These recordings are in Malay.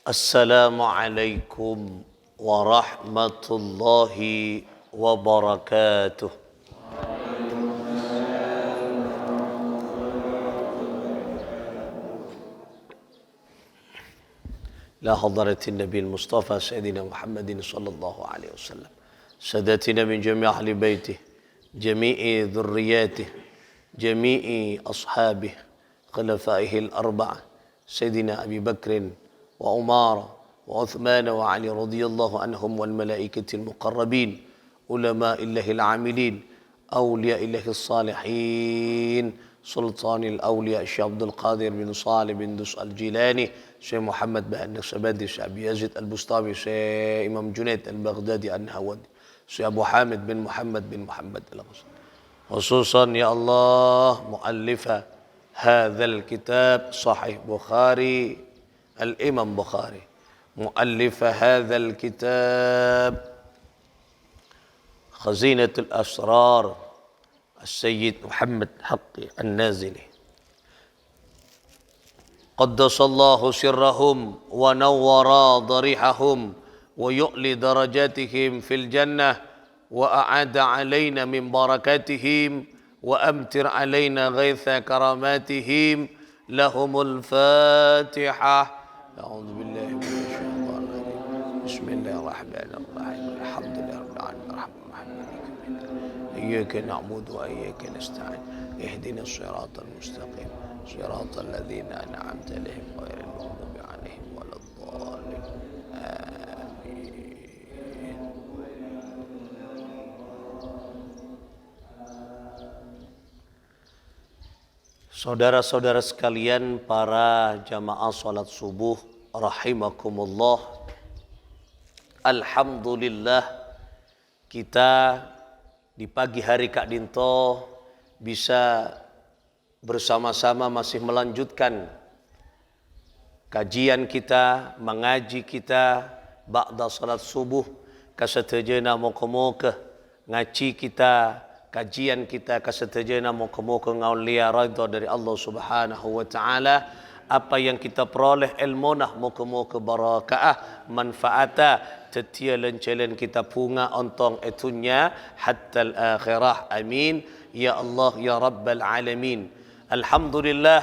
Assalamualaikum warahmatullahi wabarakatuh. La hadratin Nabi Mustafa Sayyidina Muhammadin sallallahu alaihi wasallam. Sadatina min jami' ahli baitih, jami'i dhurriyyatih, jami'i ashabih, khulafaihi al-arba'ah, Sayyidina Abi Bakrin وعمر وعثمان وعلي رضي الله عنهم والملائكة المقربين علماء الله العاملين أولياء الله الصالحين سلطان الأولياء الشيخ عبد القادر بن صالح بن دس الجيلاني شيخ محمد بن النقشبندي شيخ أبي يزيد البسطامي شيخ إمام جنيد البغدادي النهاوندي شيخ أبو حامد بن محمد الغزالي خصوصا يا الله مؤلف هذا الكتاب صحيح بخاري الإمام بخاري مؤلف هذا الكتاب خزينة الأسرار السيد محمد حقي النازلي قدس الله سرهم ونور ضريحهم ويؤلي درجاتهم في الجنة وأعاد علينا من بركاتهم وأمتر علينا غيث كراماتهم لهم الفاتحة. أعوذ بالله من الشيطان الرجيم. بسم الله الرحمن الرحيم. الحمد لله رب العالمين الرحمن الرحيم مالك يوم الدين. إياك نعبد وإياك نستعين. اهدنا الصراط المستقيم صراط الذين أنعمت عليهم غير المغضوب عليهم ولا الضالين. آمين. Saudara-saudara sekalian, para jamaah salat subuh rahimakumullah. Alhamdulillah kita di pagi hari Kak Dinto bisa bersama-sama masih melanjutkan kajian kita, mengaji kita ba'da salat subuh. Kasetejena moga-moga ngaji kita, kajian kita kasetejena moga-moga ngaulia ridha dari Allah Subhanahu wa taala. Apa yang kita peroleh ilmunah moga-moga barakah manfaata tetia lencelen kita punga ontong etunya hatta al-akhirah. Amin ya Allah ya rabbal alamin. Alhamdulillah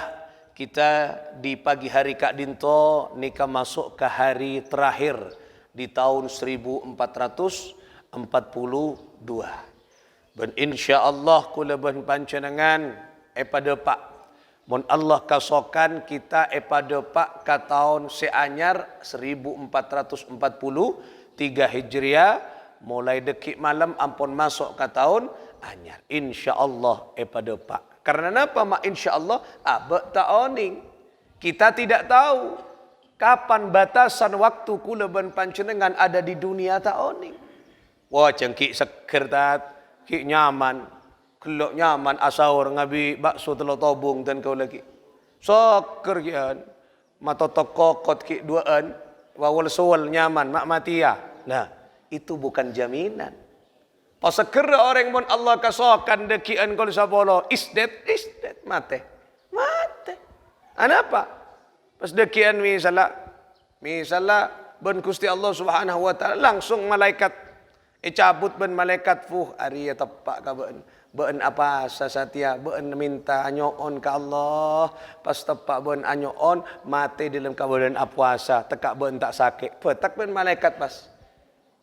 kita di pagi hari Kak Dinto nika masuk ke hari terakhir di tahun 1442. Ben insya-Allah kula ben panjenengan pada Pak mun Allah kasokan kita pada Pak ka tahun seanyar 1443 Hijriah mulai dekik malam ampun masuk ke tahun anyar insya-Allah pada Pak. Karena apa mak insya-Allah abek taoning. Kita tidak tahu kapan batasan waktu kula ben panjenengan ada di dunia taoning. Wah cengkik seger tat ki nyaman, kelok nyaman asawur ngabi bakso telur tobung dan kau lagi. Soker kian, mata tokokot ki duaan, wawal sewal nyaman, mak matia. Nah, itu bukan jaminan. Pas seker orang mun Allah kasokan dekian kau sapolo, isdet, mate. Anapa? Pas dekian misalnya ben Gusti Allah Subhanahu wa taala langsung malaikat cabut ben malaikat ari tepak ka ben apa sasatia ben minta anyoon ka Allah pas tepak ben anyoon mati dalam kabulan puasa tekak ben tak sakit petak ben malaikat pas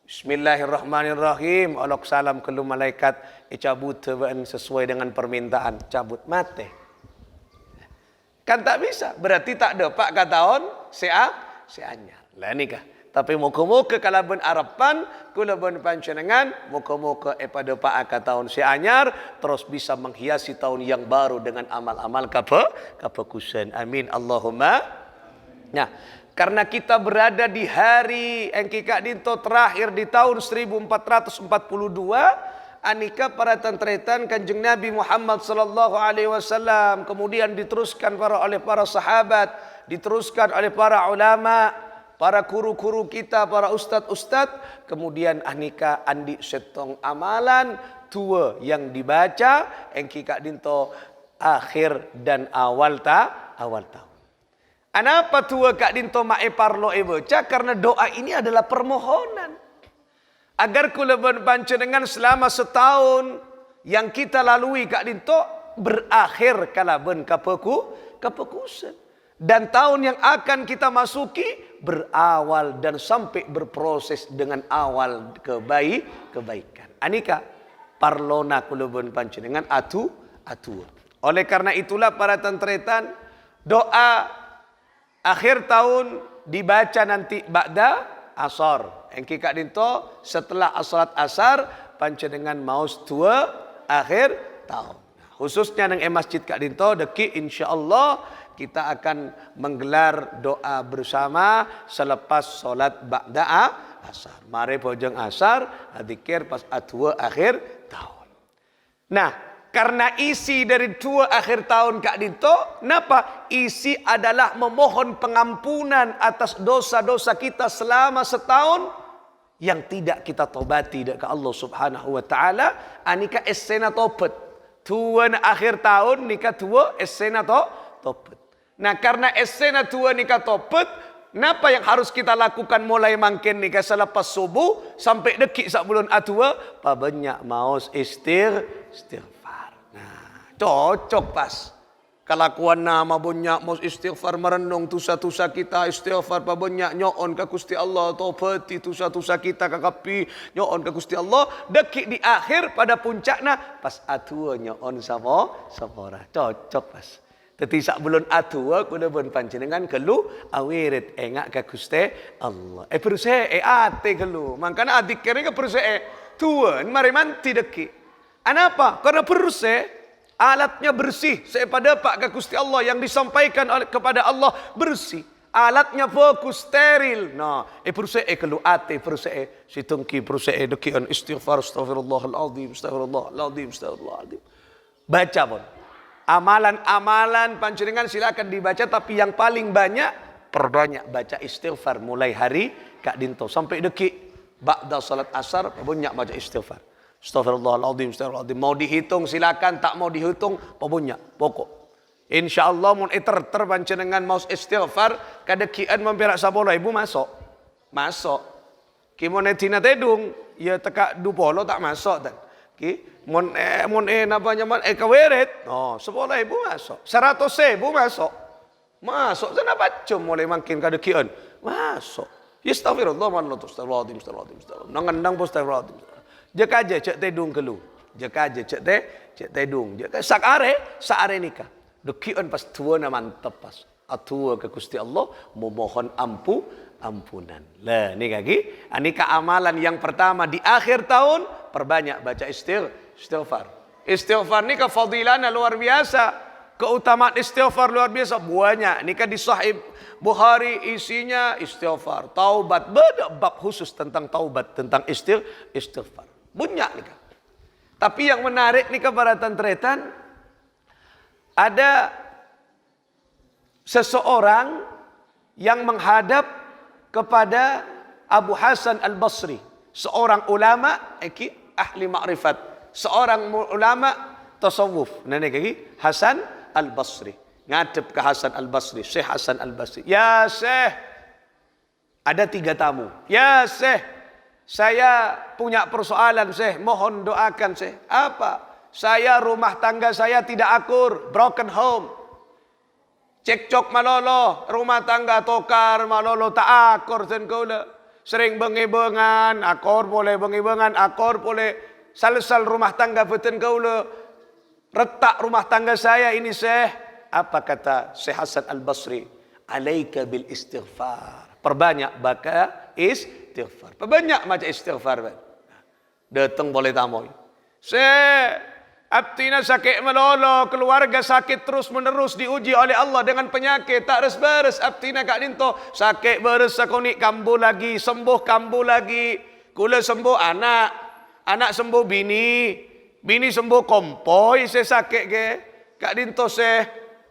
Bismillahirrahmanirrahim alok salam kelu malaikat cabut ben sesuai dengan permintaan cabut mati kan tak bisa berarti tak dapat ka tahun seanyar lah nikah. Tapi moga-moga kalau ben harapan kula ben panjenengan moga-moga pada Pak tahun seanyar terus bisa menghiasi tahun yang baru dengan amal-amal kebagusan. Amin Allahumma. Nah, karena kita berada di hari engki Kak Dinto terakhir di tahun 1442 anika para tentretan Kanjeng Nabi Muhammad sallallahu alaihi wasallam kemudian diteruskan oleh para sahabat, diteruskan oleh para ulama. para guru-guru kita, para ustad-ustad, kemudian anika andi setong amalan tua yang dibaca engki kak dinto akhir dan awal tahun. Anapa tua kak dinto mae parlo baca? Karena doa ini adalah permohonan agar kula banca dengan selama setahun yang kita lalui kak dinto berakhir kalaben kapekusen. Dan tahun yang akan kita masuki berawal dan sampai berproses dengan awal kebaikan. Anika parlona kulubun panjenengan atu. Oleh karena itulah para tentretan, doa akhir tahun dibaca nanti ba'da asar. Engki kak dinto setelah salat asar panjenengan maus tua akhir tahun. Khususnya nang masjid kak dinto deki insyaallah kita akan menggelar doa bersama selepas solat ba'da asar. Mari pojong asar, zikir pas atua akhir tahun. Nah, karena isi dari tua akhir tahun Kak Dito, kenapa? Isi adalah memohon pengampunan atas dosa-dosa kita selama setahun yang tidak kita tobati ke Allah Subhanahu wa taala. Anika esena tobat. Tua akhir tahun nika tua esena tobat. Nah, karena esena tua nikah topet, kenapa yang harus kita lakukan mulai mangkin nikah selepas subuh sampai dekik sak bulan atua? Pabanyak maus istighfar. Nah, cocok pas. Kelakuan nama banyak maus istighfar merenung tusa-tusa kita istighfar pabanyak nyoon ka Gusti Allah topeti tusa-tusa kita kakapi nyoon ka Gusti Allah dekik di akhir pada puncaknya pas atua nyoon sapora. Cocok pas. Teti sak bulan atua kuda pun panjenengan kelu awirit engak ka Gusti Allah. Berusaha ate kelu. Makana adik kene ka berusaha tuan mari manti deki. Anapa? Karena berusaha alatnya bersih. Sepada pak ka Gusti Allah yang disampaikan kepada Allah bersih. Alatnya fokus steril. Nah, berusaha kelu ate berusaha situngki berusaha dekian istighfar astaghfirullahalazim astaghfirullahalazim. Baca pun. Amalan-amalan panjenengan silakan dibaca, tapi yang paling banyak perbanyak baca istighfar mulai hari Kak Dinto sampai dekik ba'da salat asar banyak baca istighfar. Astaghfirullahalazim astaghfirullahalazim. Mau dihitung silakan, tak mau dihitung banyak pokok. Insyaallah mun ter panjenengan mau istighfar kadekian memperak sabola ibu masuk. Ki mun tina tedung ya teka dupolo tak masuk dan. Ki mon nabanya man kaweret sekolah ibu masuk 100.000 masuk sana baca mulai makin kadekian masuk astagfirullah astagfirullahaladzim nangendang astagfirullahaladzim jeka aja cek tedung kelu jeka aja cek tedung jeka sakare nikah dekian pas tua na mantep pas atua ke Gusti Allah memohon ampunan. Lah ni kaki anika amalan yang pertama di akhir tahun perbanyak baca istighfar. Istighfar ni kefadilana luar biasa. Keutamaan istighfar luar biasa. Banyak. Ni di Sahih Bukhari isinya istighfar, taubat. Beda bab khusus tentang taubat, tentang istighfar. Banyak ni. Tapi yang menarik ni para tentretan ada seseorang yang menghadap kepada Abu Hasan Al-Basri, seorang ulama ahli ma'rifat, seorang ulama tasawuf. Nene kaki Hasan Al-Basri. Ngadep ke Hasan Al-Basri, Syekh Hasan Al-Basri. Ya Syekh, ada 3 tamu. Ya Syekh, saya punya persoalan Syekh, mohon doakan Syekh. Apa? Saya rumah tangga saya tidak akur, broken home. Cekcok malolo, rumah tangga tokar malolo tak akur sen kaula. Sering bengi-bengan, akor boleh bengi-bengan, akor boleh sal-sal rumah tangga beten kaula. Retak rumah tangga saya ini Syekh. Apa kata Syekh Hasan Al-Basri? Alaika bil istighfar. Perbanyak baca istighfar. Perbanyak baca istighfar. Datang boleh tamu. Syekh, abtina sakit melolo, keluarga sakit terus menerus diuji oleh Allah dengan penyakit tak beres abtina kak dinto sakit beres sakonik kambuh lagi sembuh kambuh lagi kula sembuh anak sembuh bini sembuh kompoi saya sakit ke kak dinto saya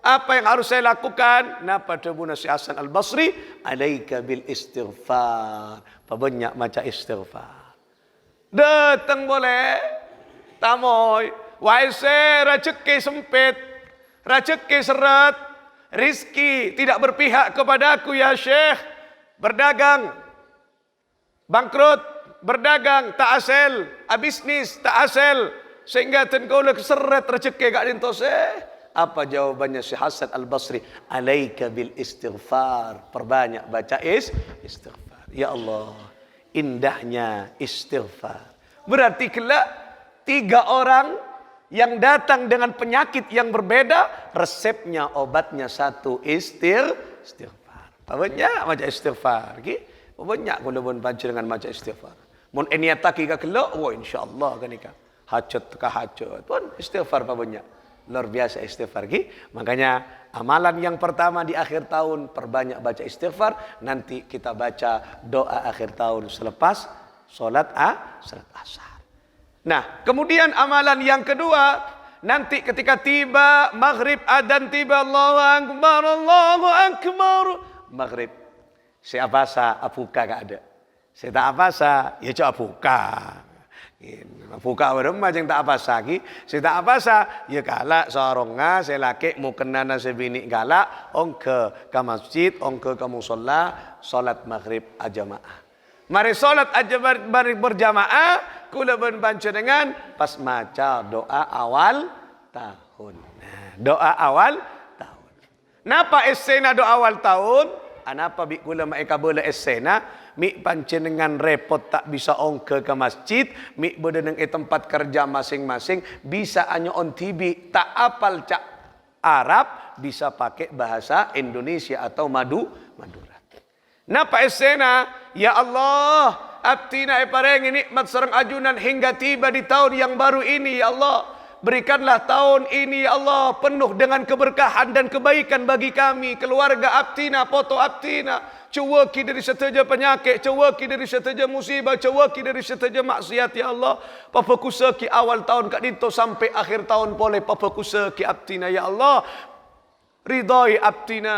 Apa yang harus saya lakukan? Napa debuna si Hasan Al-Basri? Alaika bil istighfar. Banyak macam istighfar. Datang boleh. Tamoy. Waise rezeki sempit. Rezeki seret. Rizki tidak berpihak kepadaku ya Syekh. Berdagang. Bangkrut. Berdagang. Tak hasil. Bisnis. Tak hasil. Sehingga tengkaulah keseret rezeki kat dintose. Apa jawabannya Syekh Hasan Al-Basri? Alaika bil istighfar. Perbanyak baca istighfar. Ya Allah, indahnya istighfar. Berarti kelak 3 orang yang datang dengan penyakit yang berbeda, resepnya obatnya satu, istighfar. Banyak baca istighfar. Banyak kalau baca dengan baca istighfar. Mun eniataki ka kelak, oh insyaallah kan ikak. Hajat ka hajat pun istighfar banyak. Luar biasa istighfar. Makanya amalan yang pertama di akhir tahun, perbanyak baca istighfar. Nanti kita baca doa akhir tahun selepas salat asar. Nah, kemudian amalan yang kedua, nanti ketika tiba maghrib, adzan tiba, Allahu akbar, Allahu akbar. Maghrib. Siapa sa apuka gak ada. Saya tak apa sa, ya cak apuka. Buka beremah yang tak apa lagi. Saya tak apa ya galak seorang saya laki mau kenana sebini galak ong ke masjid, ong ke musola, salat maghrib ajamaah. Mari salat maghrib berjamaah, kula berbantu dengan pas maca doa awal tahun. Nah, doa awal tahun. Napa esena doa awal tahun? Anapa bi kula maika bola esena? Mi pancenengan repot tak bisa ongke ke masjid, mi berdeneng tempat kerja masing-masing, bisa hanya on TV, tak apal cak Arab, bisa pakai bahasa Indonesia atau Madura. Napa esena? Ya Allah, abtina pareng nikmat sareng ajunan hingga tiba di tahun yang baru ini, ya Allah. Berikanlah tahun ini ya Allah penuh dengan keberkahan dan kebaikan bagi kami, keluarga abtina, foto abtina. Cuwaki dari setaja penyakit, cuwaki dari setaja musibah, cuwaki dari setaja maksiat ya Allah. Papa kusaki awal tahun kat dinto sampai akhir tahun boleh papa kusaki abtina ya Allah. Ridai abtina,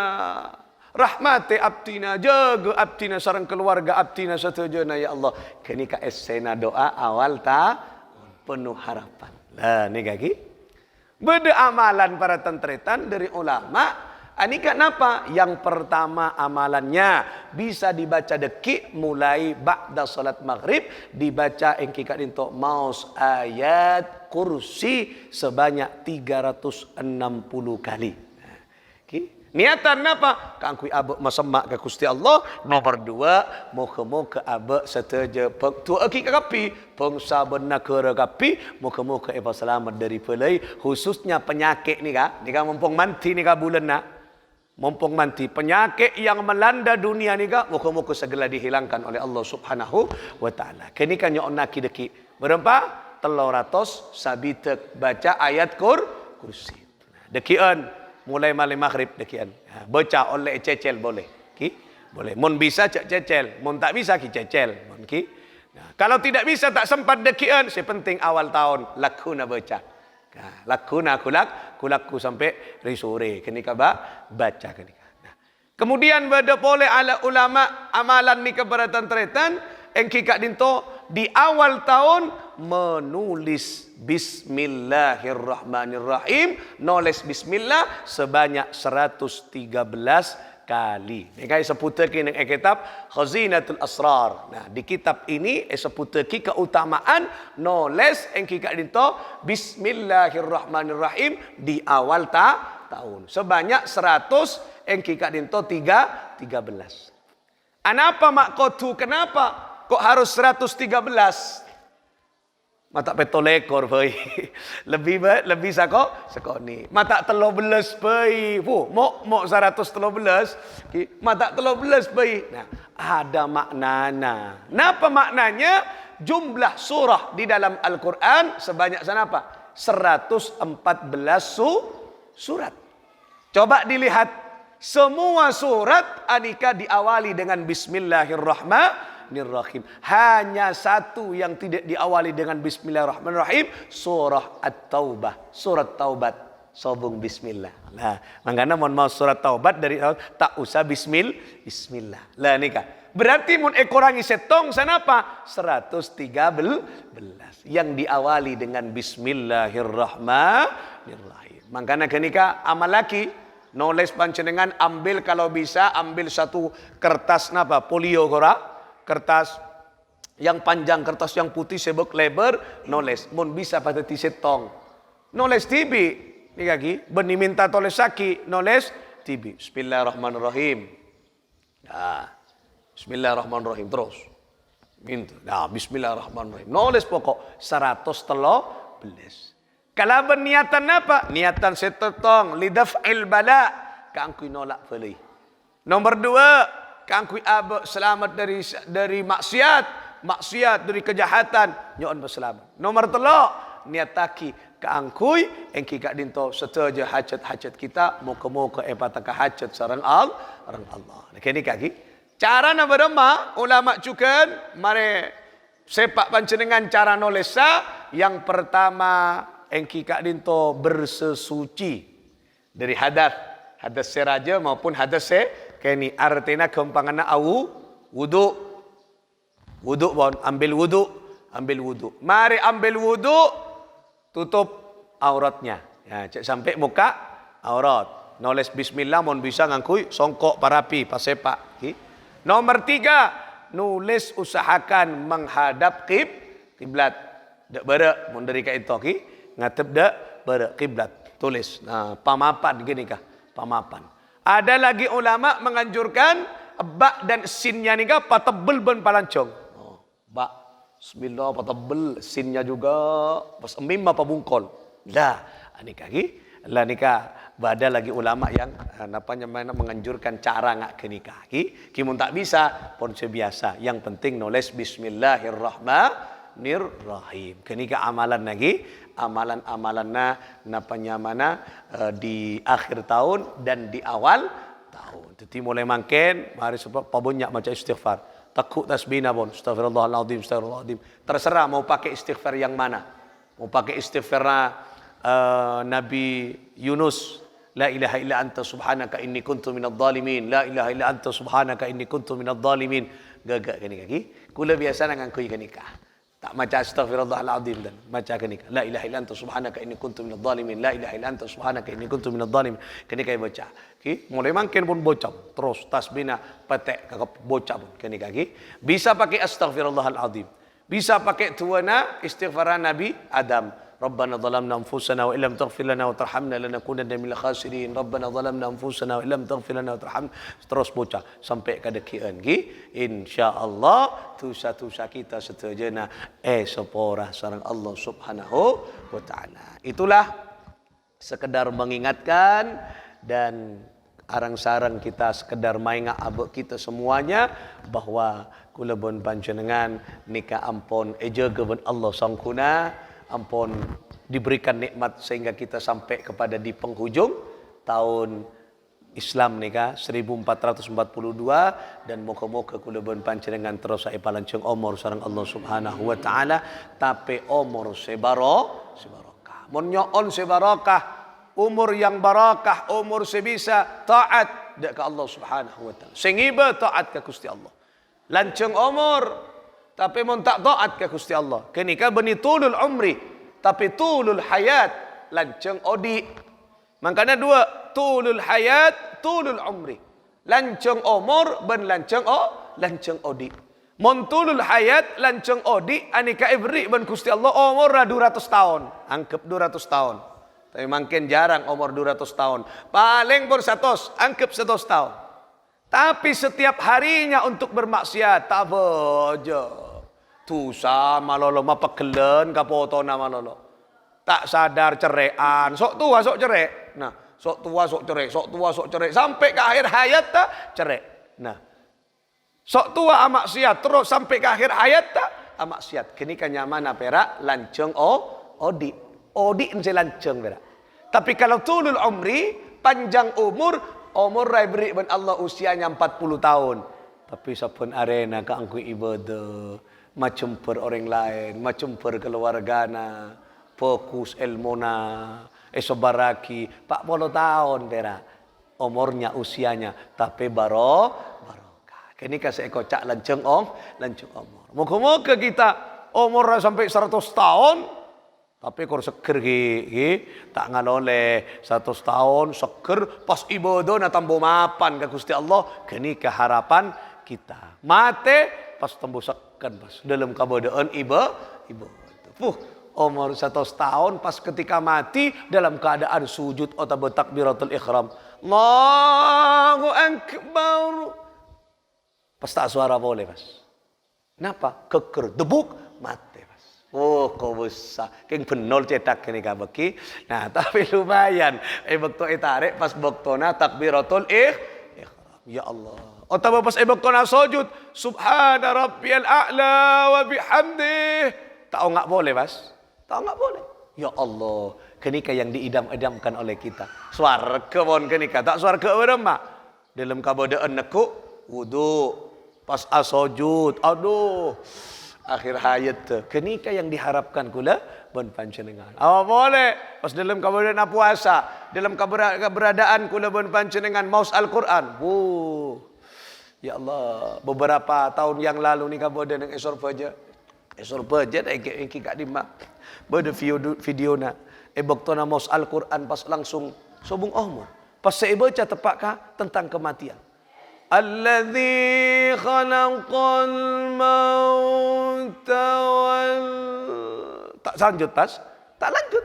rahmati abtina, jaga abtina sareng keluarga abtina setajana ya Allah. Kini ka esena doa awal ta penuh harapan. Lah ni kaki. Beda amalan para tentretan dari ulama. Ini kenapa? Yang pertama amalannya bisa dibaca dekik mulai ba'da salat maghrib, dibaca engkikat untuk maus ayat kursi sebanyak 360 kali. Niatan apa? Kangkui abek masemak ke Gusti Allah. Nomor 2, moga-moga abek seteja tua aki kapi, pengsa benar kera kapi, moga-moga eba selamat dari pelai, khususnya penyakit ni ka mumpung manti ni ka bulan nak. Mumpung manti penyakit yang melanda dunia ni ka moga-moga segera dihilangkan oleh Allah Subhanahu wa taala. Kini kan yo naki deki. Berapa? 300 sabitek baca ayat kursi. Dekian mulai malam maghrib dekian. Baca oleh cecel boleh. Boleh. Mun bisa cecel, mun tak bisa cecel. Mun Nah, kalau tidak bisa tak sempat dekian, sepenting awal tahun lakuna baca. Lakuna kulakku sampai risore kenika baca kenika. Nah, kemudian beda boleh ala ulama amalan ni keberatan tretan engkika dinto di awal tahun menulis bismillahirrahmanirrahim, nulis bismillah sebanyak 113 kali. Ini seputar ki nang kitab Khazinatul Asrar. Nah, di kitab ini seputar ki keutamaan nulis engki kak dinto bismillahirrahmanirrahim di awal tahun. Sebanyak 100 engki kak dinto 13. Anapa mak kotu? Kenapa kok harus 113? Mata petolekor pai. Lebih sako ni. Mata 13 pai. Mok 113. Mata 13 pai. Nah, ada maknanya. Napa maknanya? Jumlah surah di dalam Al-Qur'an sebanyak sanapa? 114 surat. Coba dilihat semua surat anika diawali dengan bismillahirrahmanirrahim. Hanya satu yang tidak diawali dengan bismillahirrahmanirrahim, surah At-Taubah, surat Taubat. sobung bismillah. Nah, makanya mon mau surat taubat dari tak usah bismillah. Lah nikah. Berarti mun ekorangi setong sanapa? 113 yang diawali dengan bismillahirrahmanirrahim. Makanya kenika amal laki nulis panjenengan ambil kalau bisa ambil satu kertas napa? Polio kora, kertas yang panjang, kertas yang putih sebek lebar, nulis. Mun bisa pada setong. Nulis tibi. Ni kaki, beni minta tulis saki, nulis tibi. Bismillahirrahmanirrahim. Nah, bismillahirrahmanirrahim terus. Minta. Nah, bismillahirrahmanirrahim. Nulis pokok 113. Kalau berniatan apa? Niatan setetong lidaf'il bala, kangkui nolak beli. Nomor 2, kangkui selamat dari maksiat dari kejahatan, nyon berselamat. Nomor 3, niataki keangkui engki kak dinto setuju hajat-hajat kita muka-muka pataka hajat sareng Allah. Kini kaki cara na berema ulama cukan mare sepak panjenengan cara nolesa yang pertama engki kak dinto bersesuci dari hadas seraja maupun hadas kini artinya kempanganna wudu bon ambil wudu mari ambil wudu tutup auratnya. Ya, cek sampai muka aurat. Nulis bismillah mon bisa ngangkui songkok parapi pasepak. Nomor 3, nulis usahakan menghadap kiblat. Dak bara mun dari ka itu ki ngatep dak bara kiblat. Tulis. Nah, pamapan gini kah? Pamapan. Ada lagi ulama menganjurkan ba dan sinnya nikah patebel ben palancong. Oh, ba bismillah patebel sinnya juga pas emim apa bungkol. Lah, nikah ki. Lah nikah ada lagi ulama yang menganjurkan cara ngak ke nikah ki. Mun tak bisa pun sebiasa. Yang penting nulis bismillahirrahmanirrahim. Kenika amalan lagi, amalan-amalanna napanya mana di akhir tahun dan di awal tahun. Jadi mulai mangken mari sebab pabanyak maca istighfar. Takut tasbihna pun astagfirullahaladzim. Terserah mau pakai istighfar yang mana. Mau pakai istighfar Nabi Yunus, la ilaha illa anta subhanaka inni kuntu minadh dhalimin, la ilaha illa anta subhanaka inni kuntu minadh dhalimin. Gagak kani kaki kula biasa nang kui kani ka tak maca astagfirullahaladzim dan maca kani ka la ilaha illa anta subhanaka inni kuntu minadh dhalimin, la ilaha illa anta subhanaka inni kuntu minadh dhalimin. Kani kai baca ki mulai mangken pun bocap terus tasbihna petek kakap bocap pun kani kaki bisa pakai astagfirullahaladzim, bisa pakai tuana istighfar Nabi Adam. Rabbana zalamna anfusana wa illam taghfir lana wa tarhamna lanakunanna minal khasirin. Rabbana zalamna anfusana wa illam taghfir lana wa tarhamna. Terus bocah sampai ke dekian ki insyaallah tusa-tusa kita seterjana seporah sareng Allah Subhanahu wa taala. Itulah sekedar mengingatkan dan arang-sarang kita sekedar main abek kita semuanya bahwa kula bon panjenengan nika ampun eja geun Allah sangkuna ampun diberikan nikmat sehingga kita sampai kepada di penghujung tahun Islam nika 1442 dan moga-moga kula bon panjenengan terus sae palancung umur sareng Allah Subhanahu wa taala tapi umur sebarokah mun nyoon sebarokah umur yang barakah umur sebisa taat dak ka Allah Subhanahu wa taala sing iba taat ka Gusti Allah lancung umur tapi mun tak taat ke Gusti Allah. Kenika beni tulul umri, tapi tulul hayat lanceng odi. Makanya 2, tulul hayat, tulul umri. Lanceng umur ben lanceng odi. Mun tulul hayat lanceng odi anika ibri ben Gusti Allah umur 200 tahun. Anggap 200 tahun. Tapi makin jarang umur 200 tahun. Paling pun 100, anggap 100 tahun. Tapi setiap harinya untuk bermaksiat tak bejo. Tusa malolo mapegelen kapotona malolo. Tak sadar cerean, sok tua sok cerek. Nah, sok tua sok cerek, sok tua sok cerek sampai ke akhir hayat tak cerek. Nah, sok tua maksiat terus sampai ke akhir hayat tak maksiat. Kini kenyamana perak lanceng odi ence lanceng perak. Tapi kalau tulul umri panjang umur rai beri ben Allah usianya 40 tahun. Tapi sapun arena kaangku ibadah macam per orang lain, macam per keluargana, fokus ilmuna, Sebaraki 40 tahun pera umurnya usianya tapi barokah. Kini kasih kocak lanceng umur. Moga-moga kita umur sampai 100 tahun tapi kor seger tak ngalole 100 tahun seger pas ibadah na tambo mapan ka Gusti Allah kini keharapan kita mate pas tambo seken pas dalam kabodaan ibadah umur 100 tahun pas ketika mati dalam keadaan sujud atau takbiratul ihram Allahu akbar pas tak suara boleh pas kenapa keker debuk mati. Oh, kau besar. Keng penol cetak kini kabaki. Nah, tapi lumayan. Waktu tarik pas waktuna takbiratul ihram. Ya Allah. Atau pas waktuna sujud. Subhana rabbiyal a'la wa bihamdih. Tahu enggak boleh, Mas? Tahu enggak boleh? Ya Allah. Kenika yang diidam-idamkan oleh kita. Swarga pun kenika. Tak swarga berema. Dalam kabodaan neku wudu. Pas asujud. Aduh. Akhir hayat tu. Kenika yang diharapkan kula bon panjenengan. Apa boleh pas dalam keadaan puasa, dalam keberadaan kula bon panjenengan maus Al-Quran. Ya Allah, beberapa tahun yang lalu ni kabodan yang esor fajar kak dimah. Bada video na baktona maus Al-Quran pas langsung sobung umur. Pas saya baca tepat kah tentang kematian. Alladzi khalaqal mauta wal tak lanjut pas tak lanjut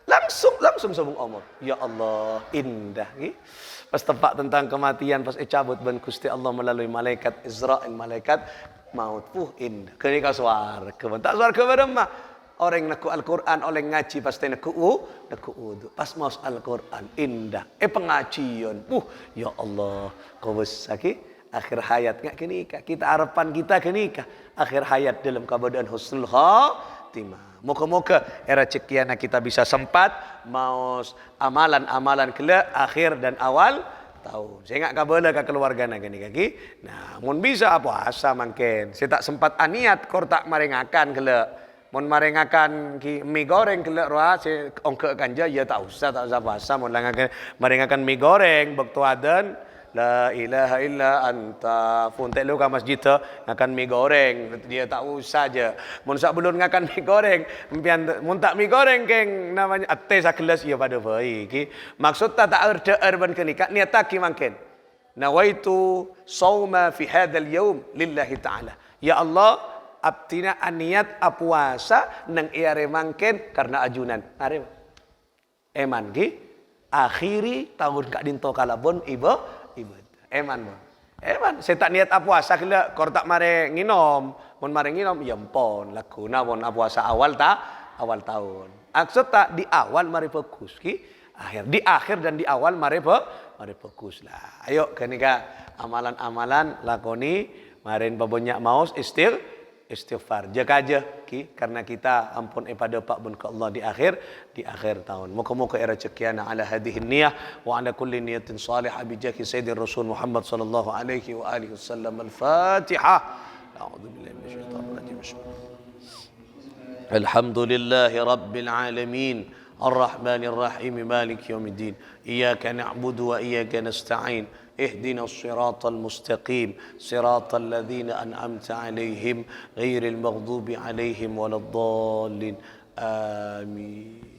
langsung sambung umur ya Allah indah pas tempat tentang kematian pas cabut ban Gusti Allah melalui malaikat Israil malaikat maut indah kenika suara tak suara keberema orang nak Al-Quran orang ngaji pasti nak wudu pas maus Al-Quran indah pengajian ya Allah kau besar akhir hayat ngak kenika kita harapan kita kenika akhir hayat dalam keadaan husnul khatimah moga-moga era cekiana kita bisa sempat maus amalan-amalan kelak akhir dan awal tahun saya ngak kabela ke keluarga na kenika nah mun bisa puasa mangken saya tak sempat aniat kor tak marengakan kelak mun marengakan mie goreng kelak roa saya ongke kanja ya tak usah puasa mun marengakan mie goreng waktu adan la ilaha illa anta funtek lu ke masjid ngakan mie goreng dia tak usah aja mun sak belum ngakan mie goreng mun tak mie goreng keng namanya ate sakelas ya pada baik maksud tak ada ban kenika niat tak mangken nawaitu sauma fi hadzal yaum lillahi taala ya Allah abtina aniat apuasa nang iare mangken karena ajunan are eman akhiri tahun kak dinto kalabon ibadah eman saya tak niat puasa kala kor tak mare nginom mun mare nginom ya empon lakuna mun puasa awal tahun maksud tak di awal mari fokus di akhir dan di awal mari fokus lah ayo kenika amalan-amalan lakoni marin babonyak maus istighfar jaga aja karena kita ampun pada pak bun ke Allah di akhir tahun moga-moga era cekiana ala hadhihi niyah wa ala kulli niyatin salihah bi jahi sayyidir rasul Muhammad sallallahu alaihi wa alihi wasallam al-fatihah a'udzu billahi minasyaitonir rajim alhamdulillahi rabbil alamin الرحمن الرحيم مالك يوم الدين إياك نعبد وإياك نستعين اهدنا الصراط المستقيم صراط الذين أنعمت عليهم غير المغضوب عليهم ولا الضالين آمين